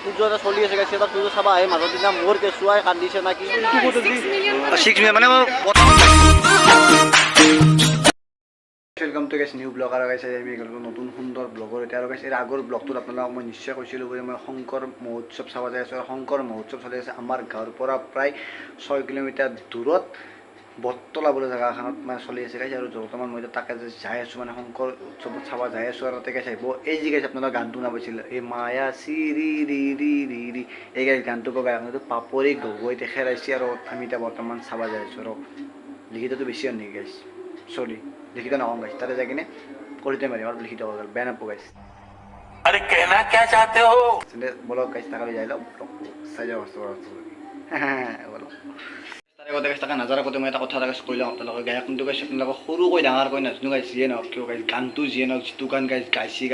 সূৰ্য এটা চলি আছে গাইছে এটা সূৰ্য চাবা আহে মাজত দিনা মোৰ কেঁচুৱাই কান্দিছে না কি ইটো ক'ত 6 মিনিট মানে welcome to guys new blog আৰু গাইছে আমি নতুন সুন্দৰ ব্লগৰ এটা আৰু গাইছে আগৰ ব্লগটোত আপোনালোকক মই নিশ্চয় কৈছিলোঁ যে মই শংকৰ মহোৎসৱ চাব যাই আছোঁ আৰু শংকৰ মহোৎসৱ চলি আছে আমাৰ গাঁৱৰ পৰা প্ৰায় 6 কিলোমিটাৰ দূৰত বটতলা বোলা জেগা এখনত মানে চলি আছে গাইছে আৰু বৰ্তমান মই তাকে যাই আছোঁ মানে শংকৰ উৎসৱত চাব যাই আছোঁ আৰু তাতে গাইছে এই যি গাইছে আপোনালোকে গানটো নাপাইছিল এই মায়া চিৰি ৰি ৰি ৰি ৰি এই গাইছে গানটো গাই আপোনালোকে পাপৰি গগৈ তেখেৰাইছে আৰু আমি এতিয়া বৰ্তমান চাব যাই আছোঁ আৰু লিখিতটো বেছি হ'ল নেকি গাইছে চৰি লিখিত নকওঁ গাইছে তাতে যাই কিনে কৰিতে মাৰিম আৰু লিখিত হৈ গ'ল বেয়া নাপাব গাইছে अरे कहना क्या चाहते हो বলক গাইছে তাকে যাই লওক চাই যাওঁ বলক তাৰে কথা গাইছে তাকে নাজাৰা কথা মই এটা কথা এটা কৈ লওঁ আপোনালোকে গায়ক কিন্তু গাইছে আপোনালোকক সৰুকৈ ডাঙৰকৈ নাজানো গাইছে যিয়ে নহওক কিয় গাইছে গানটো যিয়ে নহওক যিটো গান গাইছে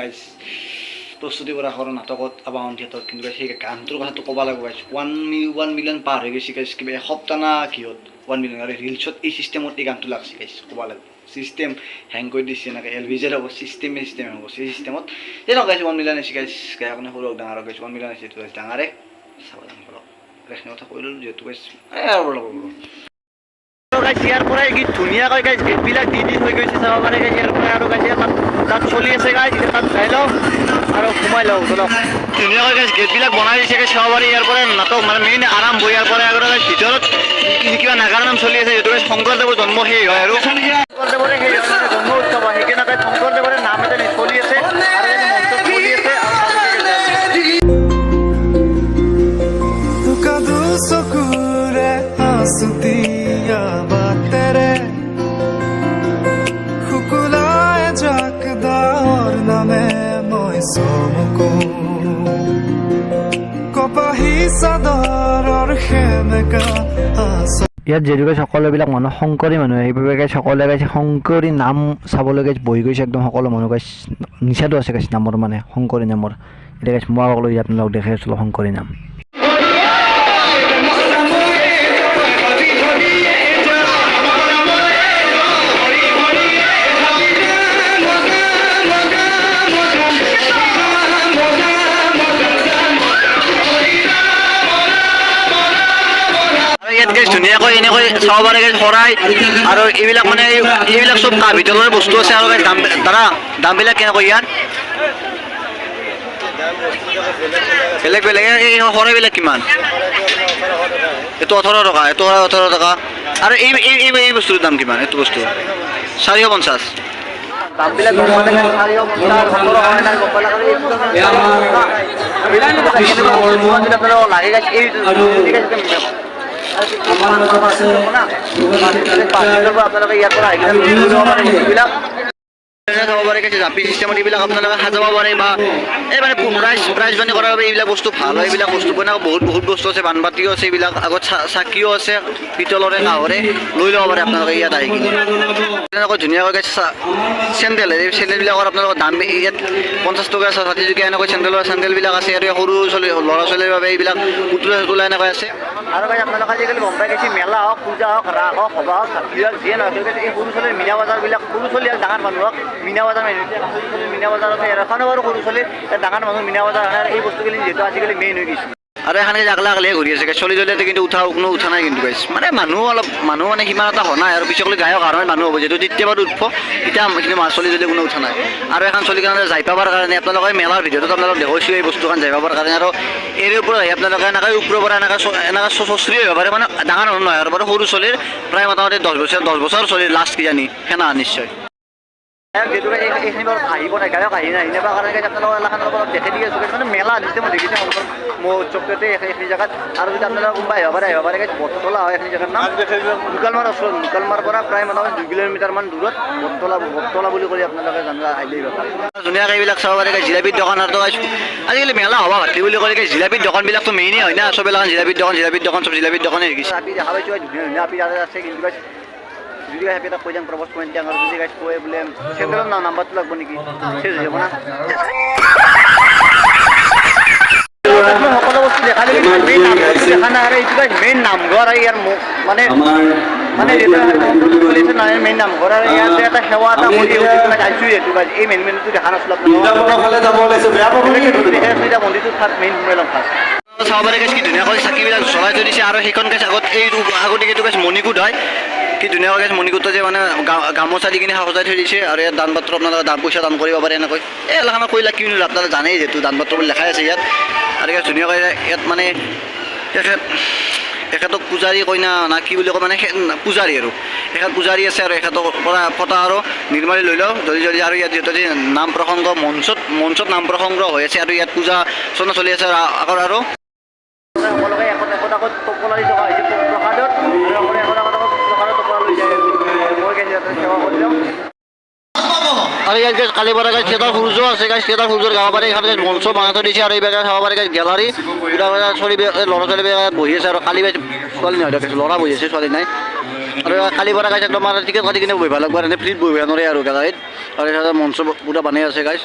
প্ৰস্তুতি কৰা সৰু নাটকত আবাহন থিয়েটাৰত কিন্তু সেই গানটোৰ কথাটো ক'ব লাগিব গাইছে 1 মিলিয়ন পাৰ হৈ গৈছে গাইছে কিবা এসপ্তাহ না কিহত 1 মিলিয়ন আৰু ৰিলছত এই চিষ্টেমত এই গানটো লাগছে গাইছে ক'ব লাগিব চিষ্টেম হেং কৰি দিছে এনেকৈ এলভিজেড হ'ব চিষ্টেম হ'ব সেই চিষ্টেমত তেনেকুৱা গাইছে 1 মিলিয়ন আছে গাইছে গায়ক মানে সৰু ডাঙৰ গাইছে 1 মিলিয়ন আছে এইটো গাইছে ডাঙৰে চাব যাম বলক এইখিনি কথা কৈ ল'লোঁ যিহেতু গাইছে গাইছে ইয়াৰ পৰাই কি ধুনীয়াকৈ গাইছে গেটবিলাক দি হৈ গৈছে চাব পাৰে গাইছে ইয়াৰ পৰাই আৰু গাইছে তাত চলি আছে গাইছে তাত চাই লওঁ আৰু সোমাই লওঁ বলক ধুনীয়াকৈ গাইছে গেটবিলাক বনাই দিছে গাইছে চাব পাৰে ইয়াৰ পৰাই নাটক মানে মেইন আৰম্ভ ইয়াৰ পৰাই আগতে গাইছে ভিতৰত কিবা নাগাৰ নাম চলি আছে যিহেতু গাইছে শংকৰদেৱৰ জন্ম সেই হয় আৰু শংকৰদেৱৰে সেই জন্ম উৎসৱ হয় সেইকাৰণে গাইছে শংকৰদেৱৰে নাম এটা চলি আছে আৰু মঞ্চত চলি আছে ইয়াত যিহেতু গাইছে সকলোবিলাক মানুহ শংকৰী মানুহ সেইবাবে গাইছে সকলোৱে গাইছে শংকৰী নাম চাবলৈ গাইছে বহি গৈছে একদম সকলো মানুহ গাইছে নিচাটো আছে গাইছে নামৰ মানে শংকৰী নামৰ এতিয়া গাইছে মই সকলো আপোনালোকক দেখাই আছিলোঁ শংকৰী নাম ধুনীয়াকৈ এনেকৈ চাব পাৰে শৰাই আৰু এইবিলাক মানে এইবিলাক চব কাঁহ ভিতৰৰ বস্তু আছে আৰু দামবিলাক কেনেকৈ ইয়াত বেলেগ বেলেগ এই শৰাইবিলাক কিমান এইটো 18 টকা এইটো 18 টকা আৰু এই বস্তুৰ দাম কিমান এইটো বস্তু 450 দামবিলাক লাগে আপোনালোকে ইয়াৰ পৰা চাব পাৰে জাপি চিষ্টেমত এইবিলাক আপোনালোকে সাজাব পাৰে বা এই মানে প্ৰাইজ মানি কৰাৰ বাবে এইবিলাক বস্তু ভাল হয় এইবিলাক বস্তু বনাব বহুত বস্তু আছে বানবাতিও আছে এইবিলাক আগত চাকিও আছে পিতলৰে কাঁহৰে লৈ ল'ব পাৰে আপোনালোকে ইয়াত আহি কিনে তেনেকৈ ধুনীয়াকৈ চেণ্ডেল এই চেণ্ডেলবিলাকৰ আপোনালোকৰ দাম ইয়াত 50 টকা 60 টকীয়া এনেকৈ চেণ্ডেলবিলাক আছে আৰু সৰু ল'ৰা ছোৱালীৰ বাবে এইবিলাক পুতলা এনেকৈ আছে আৰু আপোনালোকে আজিকালি গম পাই গৈছে মেলা হওক পূজা হওক ৰাস হওক সভা হওক ছাত্ৰী হওক যিয়ে নহওক এই সৰু ছোৱালীৰ মীনা বজাৰবিলাক সৰু ছোৱালী হওক ডাঙৰ মানুহক মীনা বজাৰ মীনা বজাৰত এখনো বাৰু সৰু ছোৱালী ডাঙৰ মানুহ মীনা বজাৰ এই বস্তুখিনি যিহেতু আজিকালি মেইন হৈ গৈছে আৰু এখানে আগলা ঘূৰি আছে চলি চলিতে কিন্তু কোনো উঠা নাই কিন্তু গাইছে মানে মানুহ মানে সিমান এটা হোৱা নাই আৰু পিছলৈ গায়ক কাৰণে মানুহ হ'ব যিহেতু তেতিয়া বাৰু উঠব এতিয়া কিন্তু চলি চলি কোনো উঠা নাই আৰু এখন চলি কাৰণে যাই পাবৰ কাৰণে আপোনালোকে মেলাৰ ভিডিঅ'টোত আপোনালোক দেখুৱাইছোঁ এই বস্তুখন যাই পাবৰ কাৰণে আৰু এই ওপৰত আহি আপোনালোকে এনেকৈ ওপৰৰ পৰা এনেকৈ চচৰি হ'ব পাৰে মানে ডাঙৰ মানুহ নহয় আৰু বাৰু সৰু চলিৰ প্ৰায় মোটামুটি 10 বছৰ চলিৰ লাষ্ট কিজানি সেনা নিশ্চয় যিহেতু এইখিনি বাৰু আহিব নাই গায়ক আহি নাহিব কাৰণে আপোনালোকৰ এলাকাখনৰ অলপ দেখাই দি আছোঁ মানে মেলা যেতিয়া মই দেখিছোঁ শংকৰ মহোৎসৱটোতে এইখিনি জেগাত আৰু যদি আপোনালোকে কোনোবা আহিব পাৰে বটতলা হয় এইখিনি জেগাৰ নাম মুকালমাৰ ওচৰত মুকালমাৰ পৰা প্ৰায় মোটামুটি 2 কিলোমিটাৰমান দূৰত বটতলা বুলি কৰি আপোনালোকে জানিব আহিলেই ধুনীয়াকৈ এইবিলাক চাব পাৰে জিলাপিৰ দোকান আৰু আজিকালি মেলা হ'ব ভাতি বুলি ক'লে জিলাপিৰ দোকানবিলাকতো মেইনেই হয় না চব এলাকান জিলাপিৰ দোকান চব জিলাপিৰ দোকানে হৈ গৈছে আপি দেখা পাইছোঁ ধুনীয়া আপি আছে কিন্তু যদি গাইছে এটা কৈ যাম প্ৰপ'জ কৰি দিয়াং আৰু যদি গাইছে কৈ বোলে চেণ্ডেলৰ নাম্বাৰটো লাগব নেকি চেঞ্জ হৈ যাব না সকলো বস্তু দেখালে মেইন নামঘৰ দেখা নাই আৰু এইটো মেইন নামঘৰ আৰু ইয়াৰ মানে মানে চলিছে নাই মেইন নামঘৰ আৰু ইয়াতে এটা সেৱা এটা কৰি আহিছোঁ এইটো এই মেইন মেনুটো দেখা নাছিলোঁ আপোনালোকে মন্দিৰটোত ফাৰ্ষ্ট মেইন সোমাই ল'ম ফাৰ্ষ্ট চাব পাৰে কি ধুনীয়াকৈ চাকিবিলাক জ্বলাই থৈ দিছে আৰু সেইখন গাছ আগত এই আগতীয়াকৈ গাছ মণিকূট হয় কি ধুনীয়াকৈ গাছ মণিকূটত যে মানে গামোচা দি কিনে সজাই থৈ দিছে আৰু ইয়াত দান পাত্ৰ আপোনালোকে পইচা দান কৰিব পাৰে এনেকৈ এই এলাখানা কৰিলে কিনো আপোনালোকে জানেই যিহেতু দান পাত্ৰ বুলি লেখাই আছে ইয়াত আৰু ইয়াত ধুনীয়াকৈ ইয়াত মানে এখেতক পূজাৰী কইনা না কি বুলি কয় মানে পূজাৰী আৰু এখেত পূজাৰী আছে আৰু এখেতৰ পৰা ফটা আৰু নিৰ্মালি লৈ লওঁ জলদি জলদি আৰু ইয়াত যিহেতু নাম প্ৰসংগ মঞ্চত নাম প্ৰসংগ হৈ আছে আৰু ইয়াত পূজা চনা চলি আছে আৰু সকলোকে এখন আগত টপলা দি থকা হৈছে প্ৰসাদত প্ৰসাদত টপলা লৈ যায় মই সেৱা কৰি দিওঁ আৰু ইয়াত গাছ কালি পৰা গাছ থিয়েটাৰ সূৰ্য আছে গাছ থিয়েটাৰ সূৰ্যৰ গাঁও পাৰে এইখন গাছ মঞ্চ বনাই থৈ দিছে আৰু এইবাৰ চাব পাৰে গাছ গেলাৰী চলি ল'ৰা ছোৱালী বহি আছে আৰু কালি গাছ ছোৱালী নহয় গাছ ল'ৰা বহি আছে ছোৱালী নাই আৰু কালি পৰা গাছ একদম টিকেট কাটি কিনে বহিব লাগিব এনে ফ্ৰীত বহিব নোৱাৰে আৰু গেলাৰীত আৰু এই মঞ্চ পুৰা বনাই আছে গাছ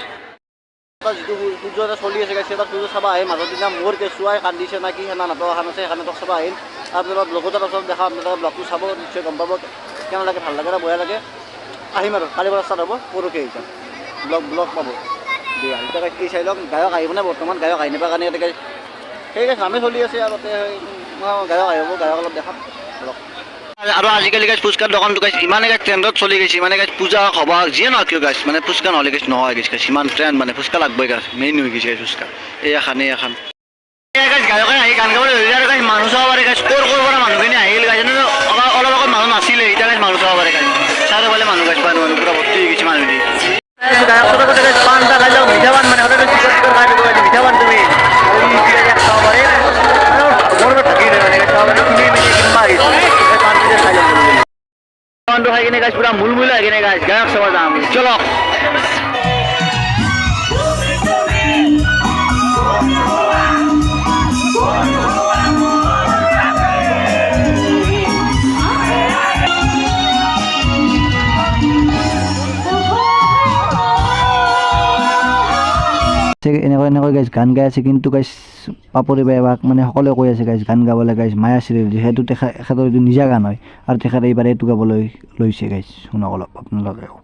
যিটো সূৰ্য এটা চলি আছে গাছ এটা সূৰ্য চাব আহে মাজৰ দিনা মোৰ কেঁচুৱাই কান্দিছে না কি সেনা নাটক এখন আছে সেইখন নাটক চাব আহিল তাৰপিছত ব্লগৰ ওচৰত দেখা আপোনালোকে ব্লগটো চাব নিশ্চয় গম পাব কেনে লাগে ভাল লাগে না বেয়া লাগে আহিম আৰু কালি পৰা ষ্টাৰ্ট হ'ব পৰহি আহিছে ব্লগ পাব দিয়া এতিয়া কি চাই লওক গায়ক আহিব নে বৰ্তমান গায়ক আহি নাপায় কাৰণে এতিয়া সেই গাছ নামে চলি আছে আৰু গায়ক আহিব গায়ক অলপ দেখাম ব্লগ আৰু আজিকালি গাছ ফুচকাৰ দোকানটো গাছ ইমানে গাছ ট্ৰেণ্ডত চলি গৈছে মানে গাছ পূজা সভা যিয়ে নহয় কিয় গাছ মানে ফুচকা নহ'লে গাছ নহয় গাছ ইমান ট্ৰেণ্ড মানে ফুচকা লাগবই গাছ মেইন হৈ গৈছে ফুচকা এই এখন গাছ গায়কে আহি গান গাবলৈ ধৰিলে আৰু গাছ মানুহ চাব পাৰে গাছ ক'ৰ পৰা মানুহখিনি আহিল গাছ অলপ আগত মানুহ নাছিলে এতিয়া গাছ মানুহ চাব পাৰে গাছ চাৰিওফালে মানুহ গাছ পায় মানুহ পূৰা ভৰ্তি হৈ গৈছে মানুহ দি গায়কৰ আগতে গাছ পাণ এটা খাই যাওঁ মিঠা পাণ মানে সদায় খাই দিব মিঠা পাণ তুমি চাব পাৰে মোৰ থাকি মানে চাব পাৰে কিনি মেলি কিনিব আহিছে পাণটো খাই কিনে গাছ পুৰা মূল আহি কিনে গাছ গায়ক চাব যাম চলক এনেকৈ গাইছ গান গাই আছে কিন্তু গাইছ পাপৰি বাইবাক মানে সকলোৱে কৈ আছে গাইছ গান গাবলৈ গাইছ মায়া চিৰিয়েল যিহেতু তেখেতৰ এইটো নিজা গান হয় আৰু তেখেতে এইবাৰ এইটো গাবলৈ লৈছে গাইছ শুনক অলপ আপোনালোকেও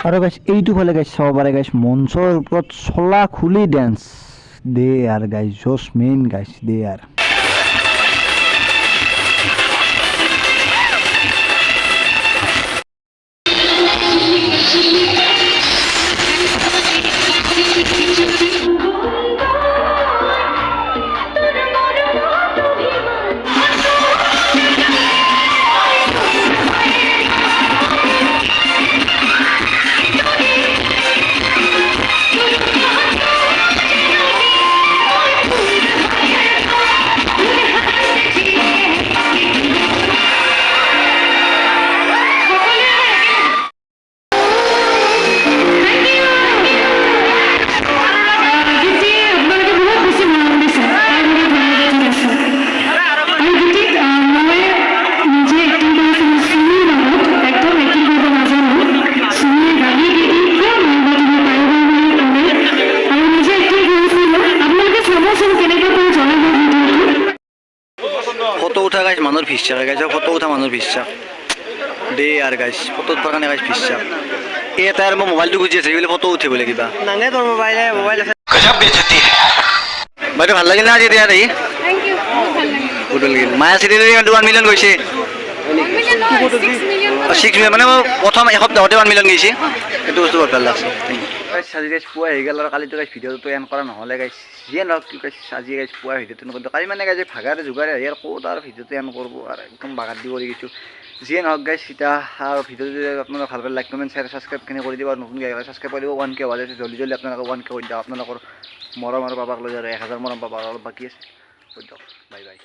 আৰু গাইছ এইটো ফালে গাইছ চাব পাৰে গাইছ মঞ্চৰ ওপৰত চলা খুলি ডেন্স দে আৰু গাইছ জোচ মেইন গাইছ দে আৰু ফটো উঠা গাইছ মানুহৰ ভিচ্ছা গাইছ ফটো উঠা মানুহৰ ভিচ্ছা দে আৰু গাইছ ফটো উঠাৰ কাৰণে গাইছ ভিচ্ছা এই এটা আৰু মই মোবাইলটো গুজি আছে এইবিলাক ফটো উঠিবলৈ কিবা নাঙে তোৰ মোবাইল আছে বাইদেউ ভাল লাগিল না আজি দিয়া দেখি Thank you. বহুত ভাল লাগিল মায়া চিৰিয়েল 1 মিলিয়ন গৈছে ইউটিউবটো আজি 6 million ছিক্স মিলিয়ন মানে মই প্ৰথম এসপ্তাহতে 1 মিলিয়ন গৈছে সেইটো বস্তু বহুত ভাল লাগছে আজি গাইছ পুৱা হৈ গ'ল আৰু কালিতো গাইছ ভিডিঅ'টো এণ্ড কৰা নহ'লে গাইছ যিয়ে নহওক কি গাইছ আজি গাইছ পুৱা ভিডিঅ'টো নকৰিলোঁ কালি মানে গাইছ ভাগাৰে যোগাৰে আহি আৰু ক'ত আৰু ভিডিঅ'টো এণ্ড কৰিব আৰু একদম বাগাত দি কৰি গৈছোঁ যিয়ে নহওক গাইছ এতিয়া আৰু ভিডিঅ'টো যদি আপোনালোকে ভাল পালে লাইক কমেণ্ট শ্বেয়াৰ ছাবস্ক্ৰাইবখিনি কৰি দিব আৰু নতুনকৈ আহিলে ছাবস্ক্ৰাইব কৰি দিব 1K হোৱা যায় জলদি জলদি আপোনালোকে 1K কৰি দিয়ক আপোনালোকৰ মৰম আৰু পাপাক লৈ আৰু 1000 মৰম পাবা অলপ বাকী আছে কৰি দিয়ক বাই বাই